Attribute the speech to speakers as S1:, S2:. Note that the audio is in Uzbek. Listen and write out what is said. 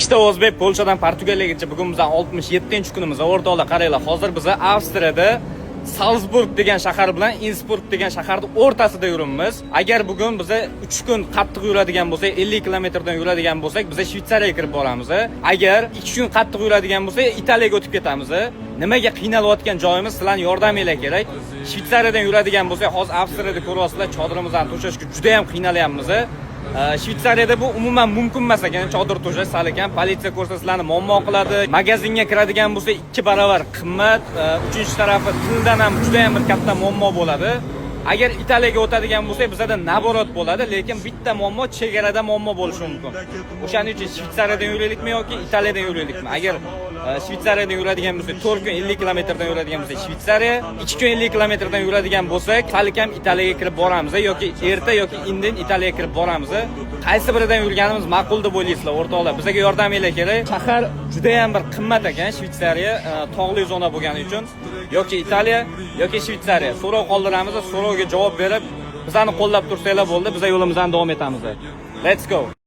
S1: Tinchda o'zbek Polshadan Portugaliyagacha bugun bizning 67-kunimiz. O'rtoqlar qaranglar, hozir biz Avstriyada Salzburg degan shahar bilan Innsbruck degan shaharning o'rtasida yuribmiz. Agar bugun biz 3 kun qattiq yuradigan bo'lsak, 50 kilometrdan yuradigan bo'lsak, biz Shvetsariyaga kirib boramiz. Agar 2 kun qattiq yuradigan bo'lsak, Italiyaga o'tib ketamiz. Nimaga qiynalayotgan joyimiz sizlarning yordaminglar kerak. Shvetsariyadan yuradigan bo'lsak, hozir Avstriyada ko'ryapsizlar, chodirimizni to'shashga juda ham qiynalyapmiz. Shvetsariyada bu umuman mumkin emas ekan, chodir to'shash sal ekan. Politsiya ko'rsa sizlarni muammo qiladi. Magazinga kiradigan bo'lsa 2 barobar qimmat. Uchinchi tarafi tildan ham juda ham bir katta muammo bo'ladi. Agar Italiyaga o'tadigan bo'lsak, bizda naborot bo'ladi, lekin bitta muammo chegarada muammo bo'lishi mumkin. O'shaning uchun Shvetsariyadan yuraylikmi yoki Italiyadan yuraylikmi? Agar Shvetsariyadan yuradigan bo'lsak, 4 kun 50 kilometrdan yuradigan bo'lsak Shvetsariya, 2 kun 50 kilometrdan yuradigan bo'lsak, salkam Italiyaga kirib boramiz yoki erta yoki indin Italiyaga kirib boramiz. Qaysi biridan yurganimiz ma'qul deb o'ylaysizlar, o'rtoqlar? Bizga yordaminglar kerak. Shahar juda ham bir qimmat ekan, Shvetsariya, tog'li zona bo'lgani uchun yoki Italiya yoki Shvetsariya. So'rov qoldiramiz, so'rovga javob berib, bizani qo'llab tursanglar bo'ldi. Biz yo'limizdan davom etamiz. Let's go.